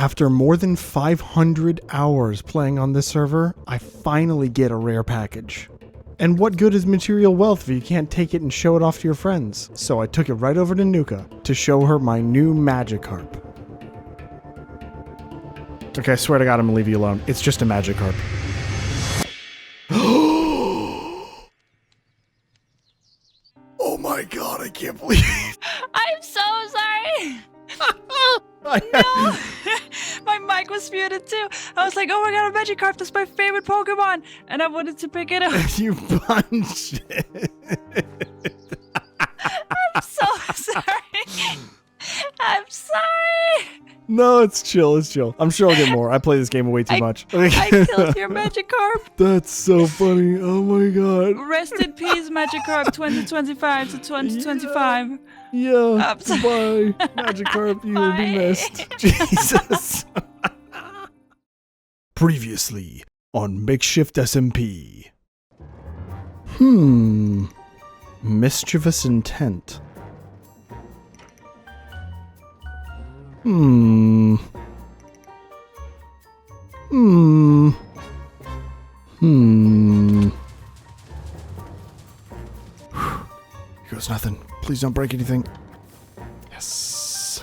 After more than 500 hours playing on this server, I finally get a rare package. And what good is material wealth if you can't take it and show it off to your friends? So I took it right over to Nuka to show her my new Magikarp. Okay, I swear to God I'm gonna leave you alone. It's just a Magikarp. Oh my God, I can't believe it. I'm so sorry. No. My mic was muted too. I was like, oh my God, a Magikarp, that's my favorite Pokemon. And I wanted to pick it up. You punched it. I'm so sorry. I'm sorry. No, it's chill, it's chill. I'm sure I'll get more. I play this game way too much. I killed your Magikarp. That's so funny. Oh my God. Rest in peace, Magikarp 2025 to 2025. Yeah. Bye. Magikarp, you will be missed. Jesus. Previously on MakeShift SMP. Mischievous intent. Here goes nothing. Please don't break anything. Yes.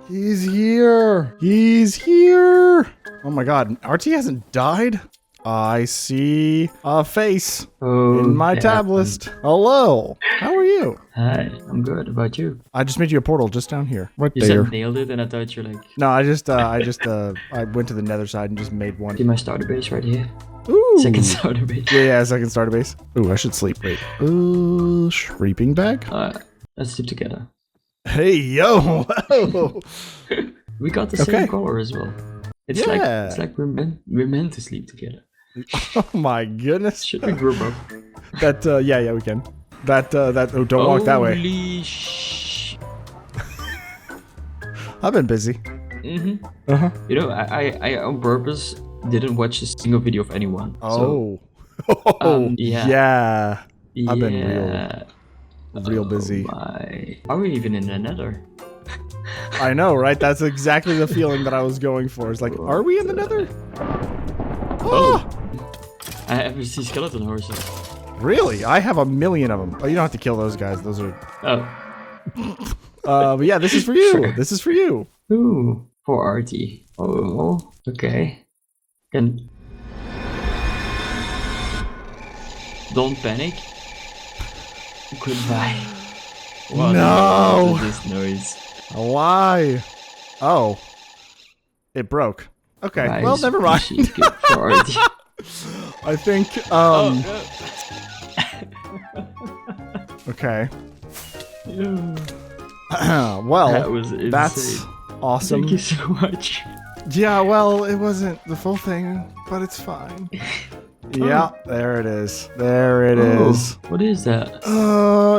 He's here. He's here. Oh my God. RT hasn't died? I see a face in my tab list. Hello. How are you? Hi, I'm good. How about you? I just made you a portal just down here. Right You there. said nailed it, and I thought you're like... No, I went to the Nether side and just made one. See my starter base right here. Ooh. Second starter base. Yeah, second starter base. Ooh, I should sleep. Wait. Sleeping bag? Let's sleep together. Hey, yo. Whoa. We got the same color as well. It's like we're meant to sleep together. Oh my goodness. Should we group up? Yeah, we can. Oh, don't walk that way. Holy I've been busy. You know, I on purpose didn't watch a single video of anyone. Oh. So, yeah. I've been real busy. My. Are we even in the Nether? I know, right? That's exactly the feeling that I was going for. It's like, are we in the Nether? Oh. I haven't seen skeleton horses. Really? I have a million of them. Oh, you don't have to kill those guys. Those are... Oh. But yeah, this is for you. Sure. This is for you. Ooh, for RT. Oh, okay. And don't panic. Goodbye. What no. What is this noise? Why? Oh, it broke. Okay. Nice. Well, never mind. For RT. I think. Oh, no. Okay. Well, that's awesome. Thank you so much. Yeah, well, it wasn't the full thing, but it's fine. Yeah, there it is. There it is. What is that?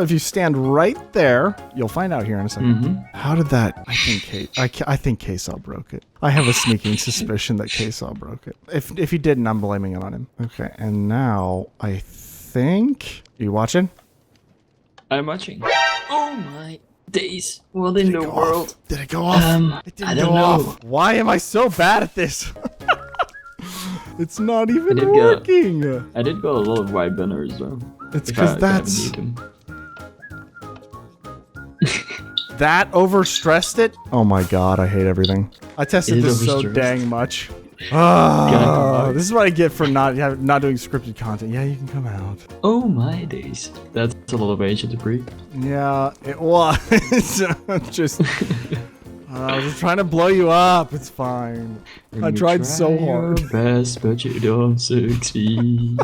If you stand right there, you'll find out here in a second. How did that? I think K-Saw broke it. I have a sneaking suspicion that K-Saw broke it. If he didn't, I'm blaming it on him. Okay, and now I think... Are you watching? I'm watching. Oh my days! What in the world? Did it go off? It didn't go off. Why am I so bad at this? It's not even working. I did got a lot of white banners though. It's because that's... That overstressed it? Oh my God, I hate everything. I tested this so dang much. This is what I get for not doing scripted content. Yeah, you can come out. Oh my days. That's a lot of Asia debris. Yeah, it was. Just... I was just trying to blow you up. It's fine. I tried so hard. Your best, but you don't succeed.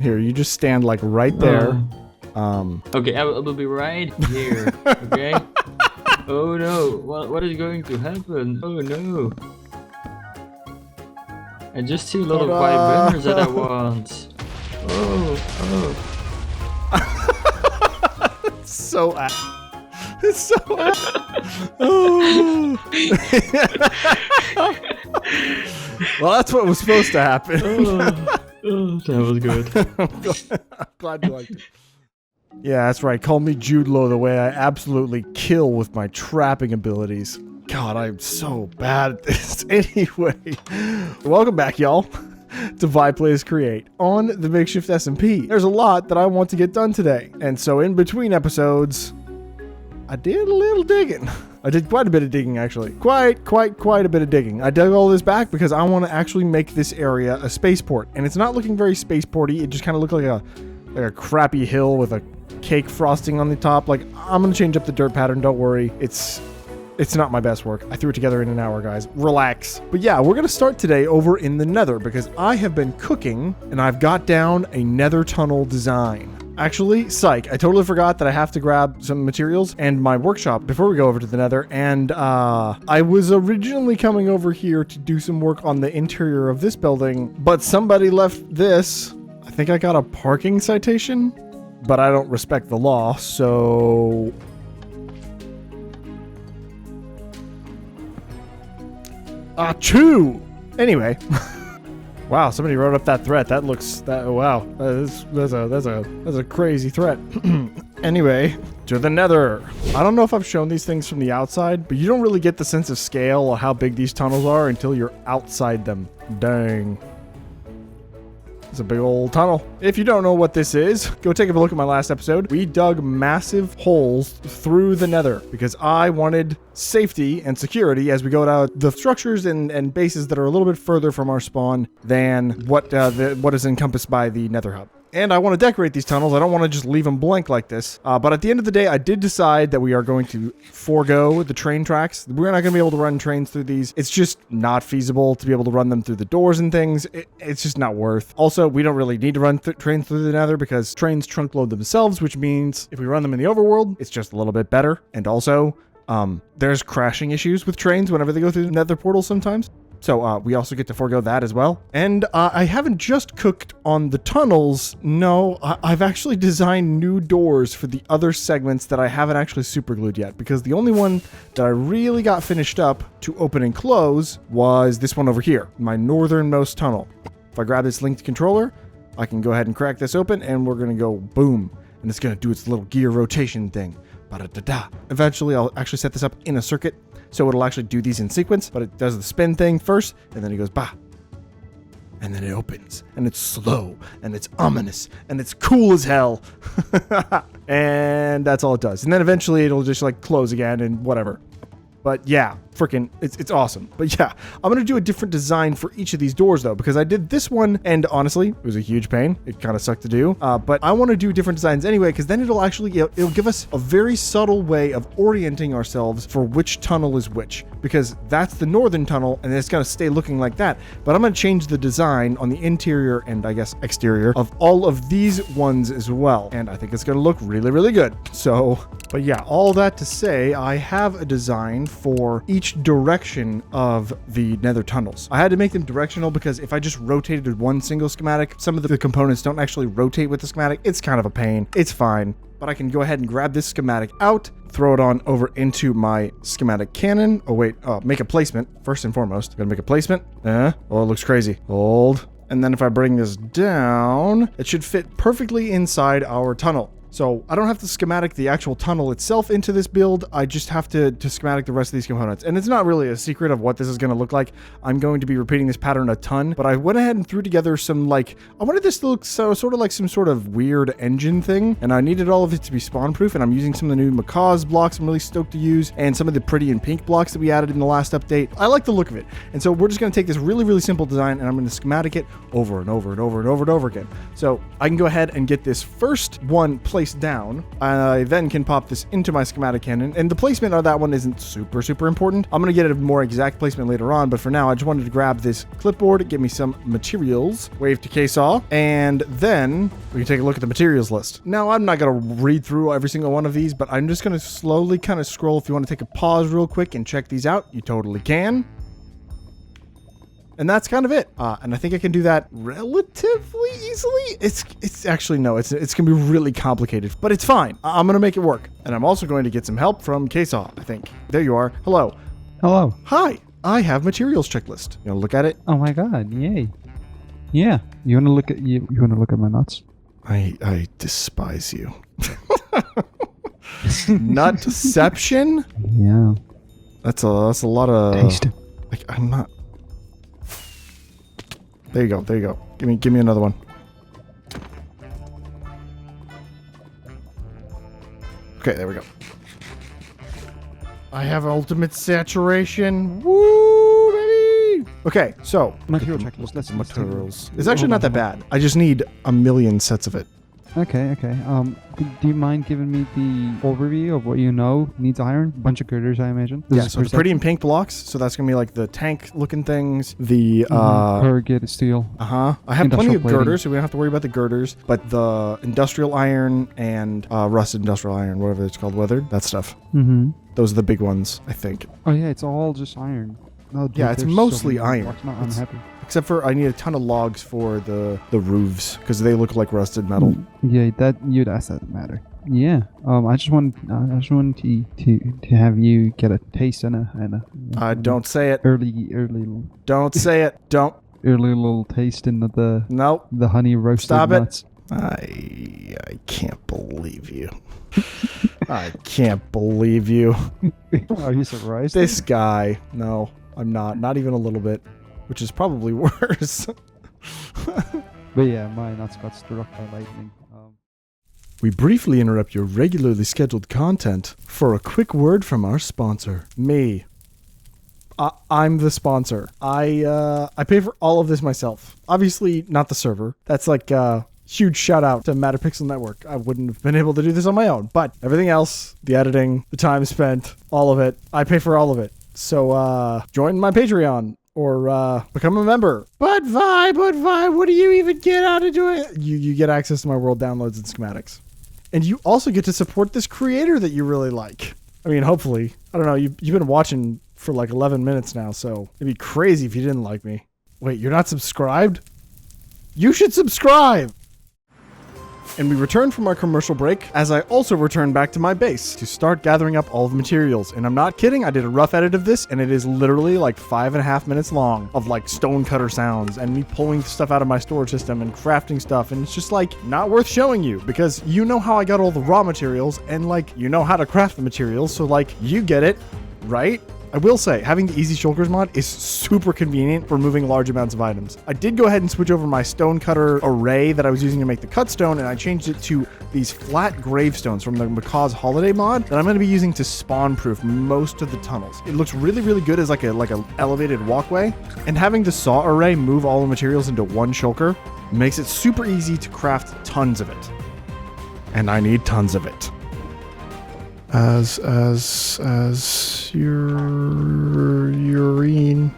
Here, you just stand like right there. Okay, I will be right here. Okay. Oh no! What is going to happen? Oh no! I just see a lot of white banners that I want. It's so it's so oh. Well, that's what was supposed to happen. That was good. I'm glad you liked it. Yeah, that's right. Call me Jude Law the way I absolutely kill with my trapping abilities. God, I'm so bad at this. Anyway, welcome back, y'all, to Vi Plays Create on the MakeShift SMP. There's a lot that I want to get done today. And so in between episodes, I did a little digging. I did quite a bit of digging, actually. Quite a bit of digging. I dug all this back because I want to actually make this area a spaceport. And it's not looking very spaceporty. It just kind of looked like a crappy hill with a cake frosting on the top. Like, I'm going to change up the dirt pattern. Don't worry. It's not my best work. I threw it together in an hour, guys. Relax. But yeah, we're going to start today over in the Nether because I have been cooking and I've got down a Nether tunnel design. Actually, psych, I totally forgot that I have to grab some materials and my workshop before we go over to the Nether. And I was originally coming over here to do some work on the interior of this building, but somebody left this. I think I got a parking citation, but I don't respect the law, so... Achoo! Anyway. Wow, somebody wrote up that threat. Wow. That's a crazy threat. Anyway, to the Nether. I don't know if I've shown these things from the outside, but you don't really get the sense of scale or how big these tunnels are until you're outside them. Dang. It's a big old tunnel. If you don't know what this is, go take a look at my last episode. We dug massive holes through the Nether because I wanted safety and security as we go to the structures and bases that are a little bit further from our spawn than what is encompassed by the Nether hub. And I want to decorate these tunnels. I don't want to just leave them blank like this. But at the end of the day, I did decide that we are going to forego the train tracks. We're not going to be able to run trains through these. It's just not feasible to be able to run them through the doors and things. It's just not worth. Also, we don't really need to run trains through the Nether because trains trunk load themselves, which means if we run them in the overworld, it's just a little bit better. And also, there's crashing issues with trains whenever they go through the Nether portal sometimes. So we also get to forego that as well. And I haven't just cooked on the tunnels. No, I've actually designed new doors for the other segments that I haven't actually superglued yet. Because the only one that I really got finished up to open and close was this one over here, my northernmost tunnel. If I grab this linked controller, I can go ahead and crack this open and we're going to go boom. And it's going to do its little gear rotation thing. Ba-da-da-da. Eventually, I'll actually set this up in a circuit. So it'll actually do these in sequence, but it does the spin thing first, and then it goes, bah. And then it opens, and it's slow, and it's ominous, and it's cool as hell. And that's all it does. And then eventually it'll just like close again and whatever. But yeah, freaking, it's awesome. But yeah, I'm going to do a different design for each of these doors though, because I did this one and honestly, it was a huge pain. It kind of sucked to do. But I want to do different designs anyway, because then it'll give us a very subtle way of orienting ourselves for which tunnel is which, because that's the northern tunnel and it's going to stay looking like that. But I'm going to change the design on the interior and I guess exterior of all of these ones as well. And I think it's going to look really, really good. So, but yeah, all that to say, I have a design for each direction of the Nether tunnels. I had to make them directional because if I just rotated one single schematic, some of the components don't actually rotate with the schematic. It's kind of a pain. It's fine. But I can go ahead and grab this schematic out, throw it on over into my schematic cannon. Oh wait, make a placement first and foremost. Gotta make a placement. Oh, it looks crazy. Hold. And then if I bring this down, it should fit perfectly inside our tunnel. So I don't have to schematic the actual tunnel itself into this build. I just have to schematic the rest of these components. And it's not really a secret of what this is going to look like. I'm going to be repeating this pattern a ton, but I went ahead and threw together some I wanted this to look sort of like some sort of weird engine thing. And I needed all of it to be spawn proof. And I'm using some of the new macaws blocks I'm really stoked to use. And some of the pretty and pink blocks that we added in the last update. I like the look of it. And so we're just going to take this really, really simple design and I'm going to schematic it over and over and over and over and over again. So I can go ahead and get this first one placed down. I then can pop this into my schematic cannon, and the placement of that one isn't super important. I'm going to get a more exact placement later on, but for now I just wanted to grab this clipboard, get me some materials, wave to KSaw, and then we can take a look at the materials list. Now I'm not going to read through every single one of these, but I'm just going to slowly kind of scroll. If you want to take a pause real quick and check these out, you totally can. And that's kind of it. And I think I can do that relatively easily. It's actually, no, it's going to be really complicated, but it's fine. I'm going to make it work. And I'm also going to get some help from KSaw, I think. There you are. Hello. Hello. Hi. I have materials checklist. You want to look at it? Oh my god, yay. Yeah. You want to look at my nuts? I despise you. Nut deception? Yeah. That's a lot of. Taste it. Like, I'm not. There you go. There you go. Give me another one. Okay, there we go. I have ultimate saturation. Woo, baby! Okay, so Material checklist. Let's materials. It's actually not that bad. I just need a million sets of it. Okay. Do you mind giving me the overview of what you know needs iron? Bunch of girders, I imagine. Yeah, so the pretty and pink blocks. So that's gonna be like the tank-looking things. The corrugated steel. I have plenty of girders, so we don't have to worry about the girders. But the industrial iron and rusted industrial iron, whatever it's called, weathered, that stuff. Mm-hmm. Those are the big ones, I think. Oh yeah, it's all just iron. No, dude, Yeah, it's there's mostly so many iron. blocks. No, I'm happy. Except for I need a ton of logs for the roofs because they look like rusted metal. Yeah, that doesn't matter. Yeah. I just wanted to have you get a taste and a Don't say it. early Don't say it. Don't. early little taste in Nope. the honey roasted Stop it. nuts. I can't believe you. I can't believe you. Are you surprised? This guy. No, I'm not. Not even a little bit. Which is probably worse. But yeah, my nuts got struck by lightning. We briefly interrupt your regularly scheduled content for a quick word from our sponsor, me. I'm the sponsor. I pay for all of this myself. Obviously, not the server. That's like a huge shout out to Matterpixel Network. I wouldn't have been able to do this on my own. But everything else, the editing, the time spent, all of it, I pay for all of it. So join my Patreon. Or become a member. But Vi, what do you even get out of doing it? You get access to my world downloads and schematics. And you also get to support this creator that you really like. I mean, hopefully. I don't know, you've been watching for like 11 minutes now, so it'd be crazy if you didn't like me. Wait, you're not subscribed? You should subscribe! And we return from our commercial break as I also return back to my base to start gathering up all the materials. And I'm not kidding, I did a rough edit of this and it is literally like 5.5 minutes long of like stonecutter sounds and me pulling stuff out of my storage system and crafting stuff. And it's just like not worth showing you because you know how I got all the raw materials and like you know how to craft the materials. So like you get it, right? I will say, having the Easy Shulkers mod is super convenient for moving large amounts of items. I did go ahead and switch over my stonecutter array that I was using to make the cut stone, and I changed it to these flat gravestones from the Macaw's Holiday mod that I'm going to be using to spawn-proof most of the tunnels. It looks really, really good as like a elevated walkway, and having the saw array move all the materials into one shulker makes it super easy to craft tons of it. And I need tons of it. As your urine.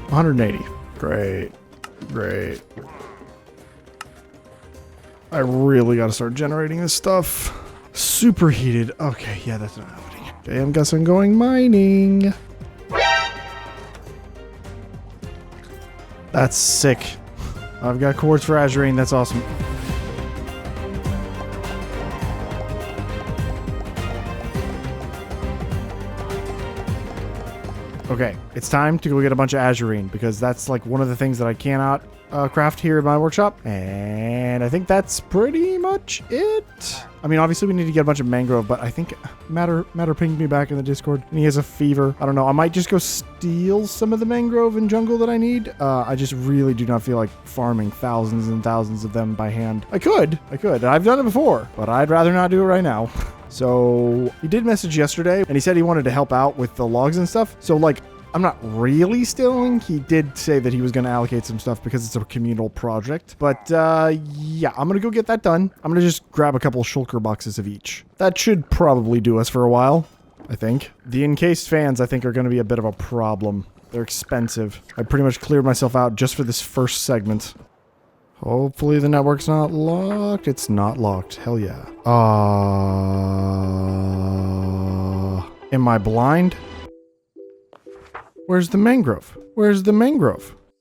180. Great. I really gotta start generating this stuff. Superheated. Okay, yeah, that's not happening. Okay, I guess I'm going mining. That's sick. I've got quartz for azurine. That's awesome. Okay, it's time to go get a bunch of azurine because that's like one of the things that I cannot craft here in my workshop. And I think that's pretty much it. I mean, obviously we need to get a bunch of mangrove, but I think Matter pinged me back in the Discord and he has a fever. I don't know. I might just go steal some of the mangrove and jungle that I need. I just really do not feel like farming thousands and thousands of them by hand. I could. I've done it before, but I'd rather not do it right now. So he did message yesterday and he said he wanted to help out with the logs and stuff. So like, I'm not really stealing. He did say that he was going to allocate some stuff because it's a communal project. But yeah, I'm going to go get that done. I'm going to just grab a couple shulker boxes of each. That should probably do us for a while, I think. The encased fans, I think, are going to be a bit of a problem. They're expensive. I pretty much cleared myself out just for this first segment. Hopefully the network's not locked. It's not locked. Hell yeah. Am I blind? Where's the mangrove?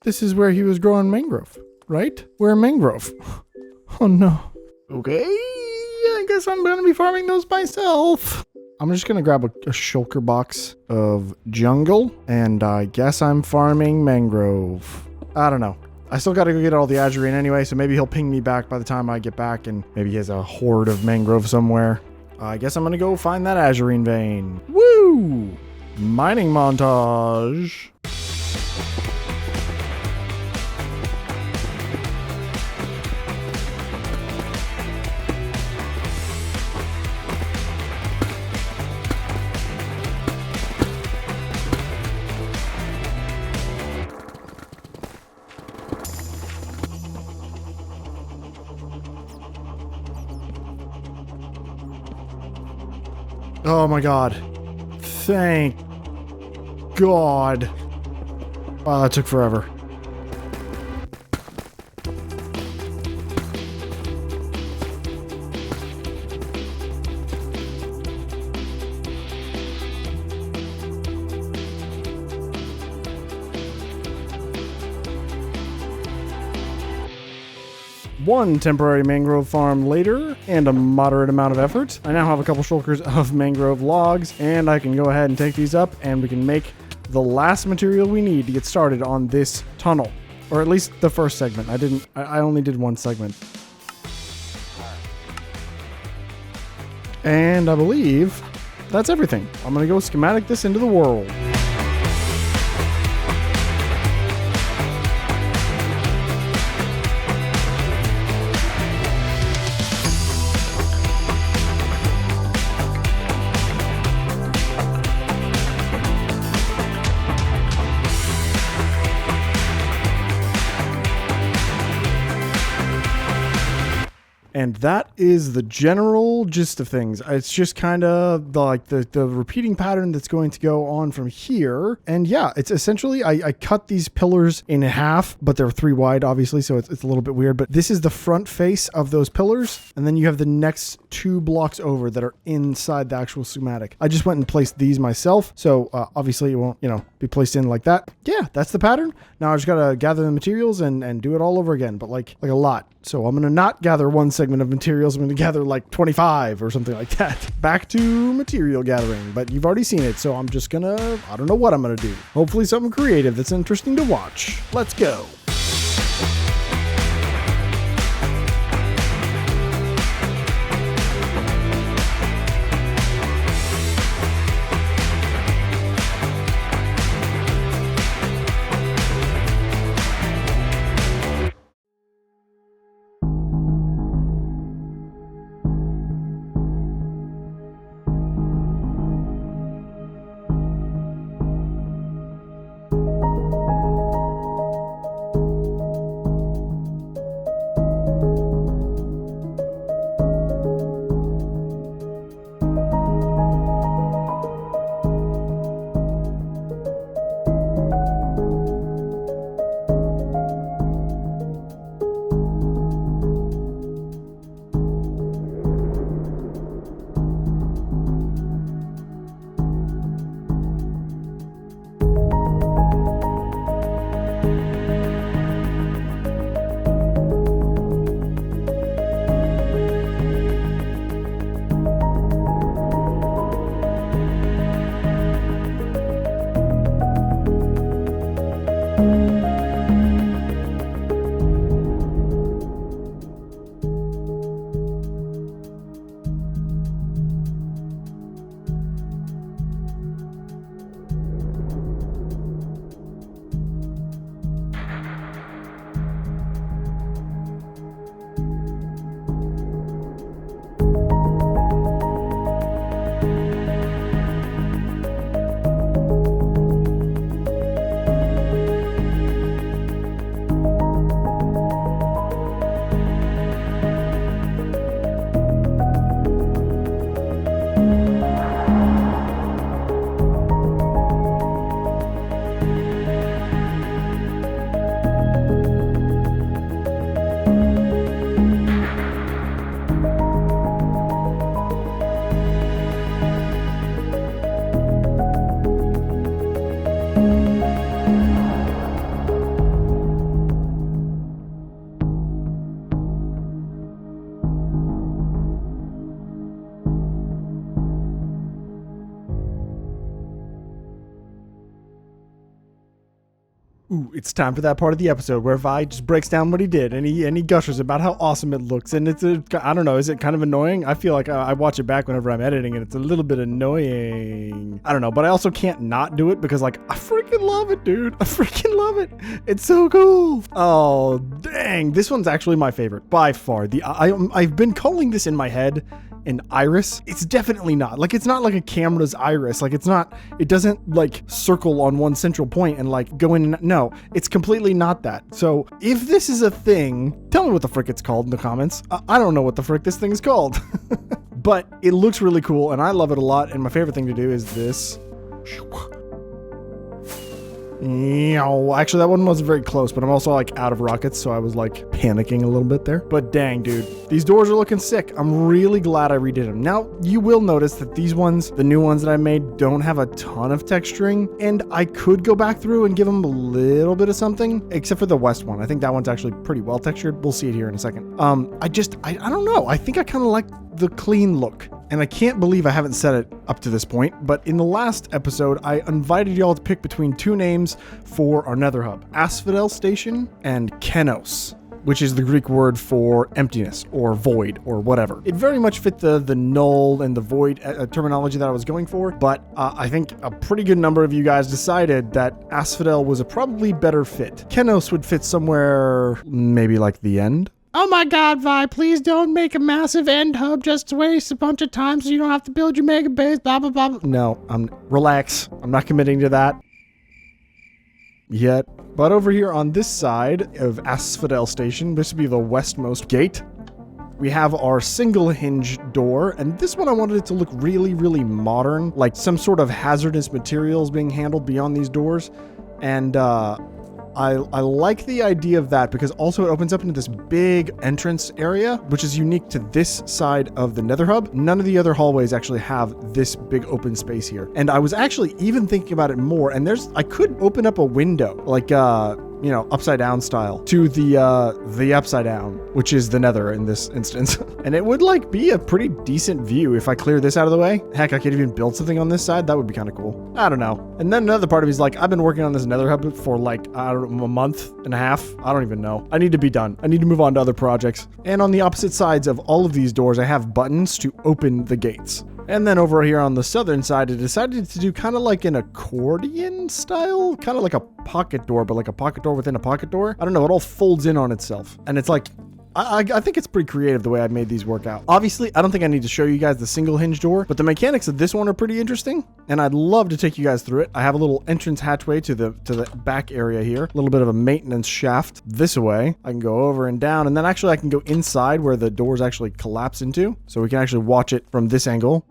This is where he was growing mangrove, right? Where mangrove? Oh no. Okay, I guess I'm gonna be farming those myself. I'm just gonna grab a shulker box of jungle, and I guess I'm farming mangrove. I don't know. I still got to go get all the azurine anyway, so maybe he'll ping me back by the time I get back, and maybe he has a horde of mangrove somewhere. I guess I'm going to go find that azurine vein. Woo! Mining montage. Oh my god. Thank God. Wow, that took forever. One temporary mangrove farm later, and a moderate amount of effort. I now have a couple shulkers of mangrove logs, and I can go ahead and take these up, and we can make the last material we need to get started on this tunnel. Or at least the first segment. I only did one segment. And I believe that's everything. I'm gonna go schematic this into the world. And that is the general gist of things. It's just kind of like the repeating pattern that's going to go on from here. And yeah, it's essentially, I cut these pillars in half, but they're 3 wide, obviously, so it's a little bit weird. But this is the front face of those pillars. And then you have the next 2 blocks over that are inside the actual schematic. I just went and placed these myself. So obviously it won't, be placed in like that. Yeah, that's the pattern. Now I just got to gather the materials and do it all over again, but like a lot. So I'm going to not gather one segment of materials. I'm going to gather like 25 or something like that. Back to material gathering, but you've already seen it. So I'm just going to, I don't know what I'm going to do. Hopefully something creative that's interesting to watch. Let's go. Ooh, it's time for that part of the episode where Vi just breaks down what he did and he gushers about how awesome it looks. And I don't know, is it kind of annoying? I feel like I watch it back whenever I'm editing and it's a little bit annoying. I don't know, but I also can't not do it because like, I freaking love it, dude. I freaking love it. It's so cool. Oh, dang. This one's actually my favorite by far. I've been calling this in my head an iris. It's definitely not. Like, it's not like a camera's iris. Like, it doesn't like circle on one central point and like go in. No, it's completely not that. So if this is a thing, tell me what the frick it's called in the comments. I don't know what the frick this thing is called, but it looks really cool and I love it a lot. And my favorite thing to do is this. Actually, that one wasn't very close, but I'm also like out of rockets, so I was like panicking a little bit there. But dang, dude, these doors are looking sick. I'm really glad I redid them. Now, you will notice that these ones, the new ones that I made, don't have a ton of texturing, and I could go back through and give them a little bit of something, except for the west one. I think that one's actually pretty well textured. We'll see it here in a second. I don't know. I think I kind of like the clean look. And I can't believe I haven't said it up to this point, but in the last episode, I invited y'all to pick between two names for our Nether hub, Asphodel Station and Kenos, which is the Greek word for emptiness or void or whatever. It very much fit the null and the void terminology that I was going for, but I think a pretty good number of you guys decided that Asphodel was a probably better fit. Kenos would fit somewhere maybe like the end. Oh my god, Vi, please don't make a massive end hub just to waste a bunch of time so you don't have to build your mega base, blah, blah, blah. No, relax. I'm not committing to that yet. But over here on this side of Asphodel Station, this would be the westmost gate. We have our single hinge door, and this one I wanted it to look really, really modern, like some sort of hazardous materials being handled beyond these doors. And, I like the idea of that because also it opens up into this big entrance area, which is unique to this side of the Nether hub. None of the other hallways actually have this big open space here. And I was actually even thinking about it more, and I could open up a window, like, upside down style to the upside down, which is the Nether in this instance. And it would like be a pretty decent view if I clear this out of the way. Heck, I could even build something on this side. That would be kind of cool. I don't know. And then another part of me is like, I've been working on this Nether hub for like, I don't know, a month and a half. I don't even know. I need to be done. I need to move on to other projects. And on the opposite sides of all of these doors, I have buttons to open the gates. And then over here on the southern side, I decided to do kind of like an accordion style, kind of like a pocket door, but like a pocket door within a pocket door. I don't know, it all folds in on itself. And it's like, I think it's pretty creative the way I made these work out. Obviously, I don't think I need to show you guys the single hinge door, but the mechanics of this one are pretty interesting. And I'd love to take you guys through it. I have a little entrance hatchway to the back area here, a little bit of a maintenance shaft this way. I can go over and down, and then actually I can go inside where the doors actually collapse into. So we can actually watch it from this angle.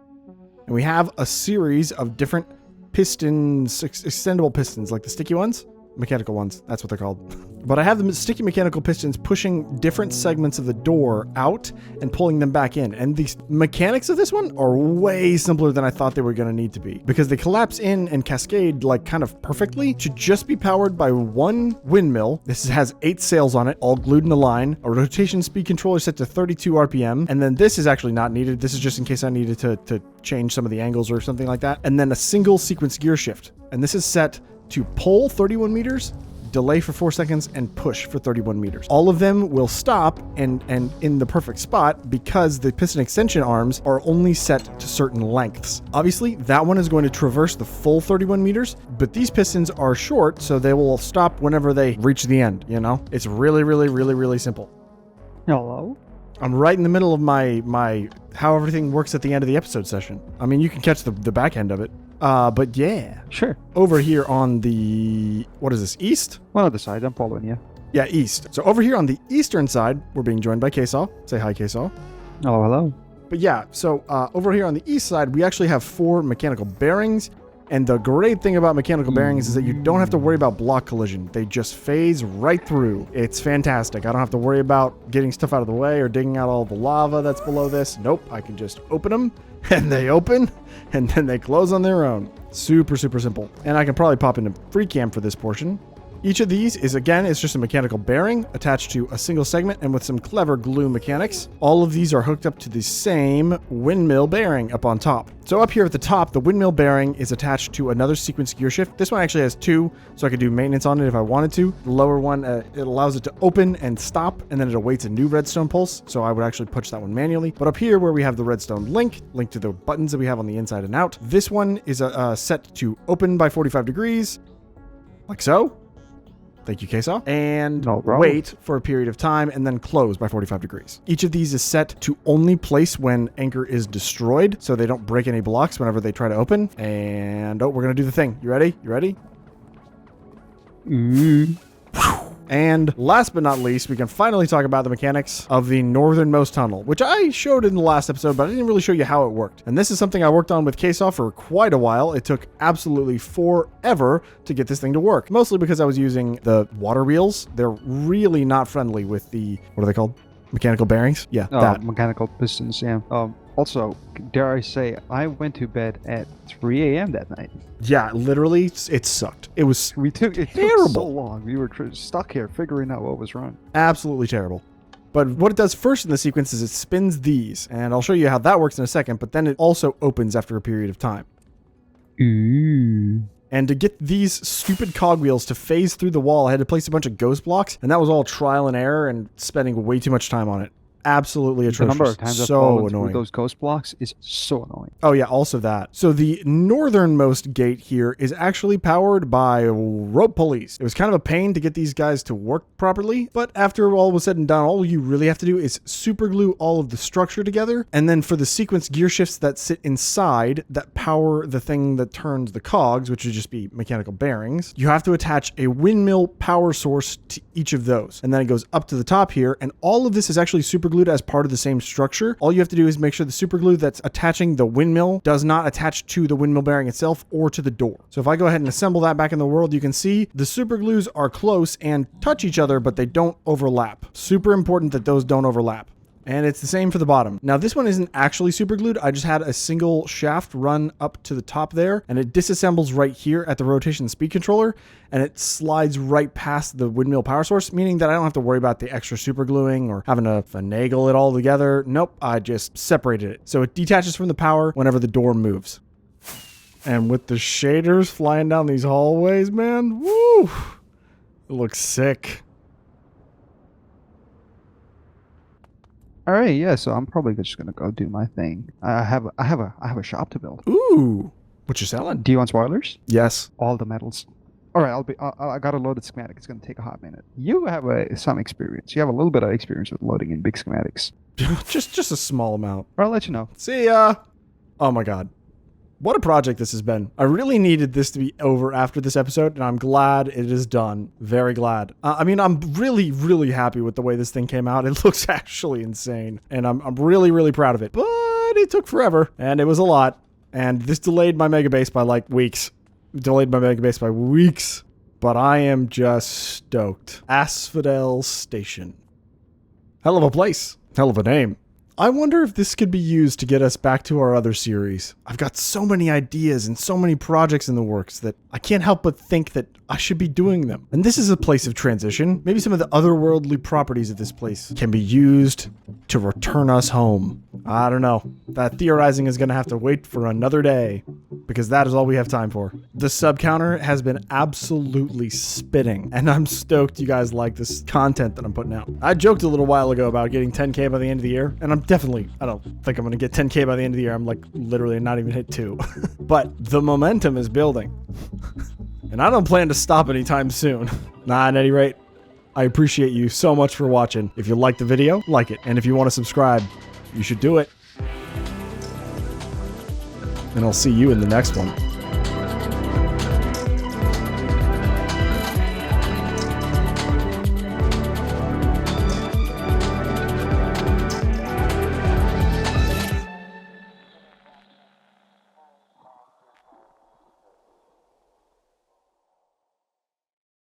And we have a series of different pistons, extendable pistons, like the sticky ones, mechanical ones. That's what they're called. But I have the sticky mechanical pistons pushing different segments of the door out and pulling them back in. And the mechanics of this one are way simpler than I thought they were going to need to be, because they collapse in and cascade like kind of perfectly to just be powered by one windmill. This has 8 sails on it, all glued in a line, a rotation speed controller set to 32 RPM. And then this is actually not needed. This is just in case I needed to change some of the angles or something like that. And then a single sequence gear shift. And this is set to pull 31 meters, delay for 4 seconds, and push for 31 meters. All of them will stop and in the perfect spot because the piston extension arms are only set to certain lengths. Obviously, that one is going to traverse the full 31 meters, but these pistons are short, so they will stop whenever they reach the end, you know? It's really, really, really, really simple. Hello? I'm right in the middle of my how everything works at the end of the episode session. I mean, you can catch the back end of it. But yeah. Sure. Over here on the, what is this, east? One of the sides, I'm following you. Yeah, east. So over here on the eastern side, we're being joined by Ksaw. Say hi, Ksaw. Hello, hello. But yeah, so over here on the east side, we actually have 4 mechanical bearings. And the great thing about mechanical bearings is that you don't have to worry about block collision. They just phase right through. It's fantastic. I don't have to worry about getting stuff out of the way or digging out all the lava that's below this. Nope, I can just open them and they open and then they close on their own. Super, super simple. And I can probably pop into free cam for this portion. Each of these is, again, it's just a mechanical bearing attached to a single segment and with some clever glue mechanics. All of these are hooked up to the same windmill bearing up on top. So up here at the top, the windmill bearing is attached to another sequence gear shift. This one actually has 2, so I could do maintenance on it if I wanted to. The lower one, it allows it to open and stop, and then it awaits a new redstone pulse, so I would actually push that one manually. But up here where we have the redstone link to the buttons that we have on the inside and out, this one is set to open by 45 degrees, like so. Thank you, Ksaw. And wait for a period of time and then close by 45 degrees. Each of these is set to only place when anchor is destroyed, so they don't break any blocks whenever they try to open. And, oh, we're going to do the thing. You ready? You ready? And last but not least, we can finally talk about the mechanics of the northernmost tunnel, which I showed in the last episode, but I didn't really show you how it worked. And this is something I worked on with Ksaw for quite a while. It took absolutely forever to get this thing to work, mostly because I was using the water wheels. They're really not friendly with the, what are they called? Mechanical bearings? Yeah, that. Mechanical pistons, yeah. Also, dare I say, I went to bed at 3 a.m. that night. Yeah, literally, it sucked. It was terrible. It took so long. We were stuck here figuring out what was wrong. Absolutely terrible. But what it does first in the sequence is it spins these, and I'll show you how that works in a second, but then it also opens after a period of time. Ooh. And to get these stupid cogwheels to phase through the wall, I had to place a bunch of ghost blocks, and that was all trial and error and spending way too much time on it. Absolutely atrocious. The number of times I've fallen through those ghost blocks is so annoying. Oh yeah, also that. So the northernmost gate here is actually powered by rope pulleys. It was kind of a pain to get these guys to work properly, but after all was said and done, all you really have to do is super glue all of the structure together, and then for the sequence gear shifts that sit inside that power the thing that turns the cogs, which would just be mechanical bearings, you have to attach a windmill power source to each of those. And then it goes up to the top here, and all of this is actually super glued as part of the same structure. All you have to do is make sure the super glue that's attaching the windmill does not attach to the windmill bearing itself or to the door. So if I go ahead and assemble that back in the world, you can see the super glues are close and touch each other, but they don't overlap. Super important that those don't overlap. And it's the same for the bottom. Now this one isn't actually super glued. I just had a single shaft run up to the top there, and it disassembles right here at the rotation speed controller, and it slides right past the windmill power source, meaning that I don't have to worry about the extra super gluing or having to finagle it all together. Nope, I just separated it. So it detaches from the power whenever the door moves. And with the shaders flying down these hallways, man, woo, it looks sick. All right, yeah. So I'm probably just gonna go do my thing. I have a shop to build. Ooh, what you selling? Do you want spoilers? Yes. All the metals. All right, I got a loaded schematic. It's gonna take a hot minute. You have some experience. You have a little bit of experience with loading in big schematics. just a small amount. I'll let you know. See ya. Oh my god. What a project this has been. I really needed this to be over after this episode, and I'm glad it is done. Very glad. I mean, I'm really, really happy with the way this thing came out. It looks actually insane, and I'm really, really proud of it. But it took forever, and it was a lot, and this delayed my mega base by like weeks. Delayed my mega base by weeks, but I am just stoked. Asphodel Station. Hell of a place. Hell of a name. I wonder if this could be used to get us back to our other series. I've got so many ideas and so many projects in the works that I can't help but think that I should be doing them. And this is a place of transition. Maybe some of the otherworldly properties of this place can be used to return us home. I don't know. That theorizing is going to have to wait for another day, because that is all we have time for. The sub counter has been absolutely spitting, and I'm stoked you guys like this content that I'm putting out. I joked a little while ago about getting 10K by the end of the year, and I don't think I'm going to get 10K by the end of the year. I'm like literally not even hit 2. But the momentum is building. And I don't plan to stop anytime soon. At any rate, I appreciate you so much for watching. If you liked the video, like it. And if you want to subscribe, you should do it. And I'll see you in the next one.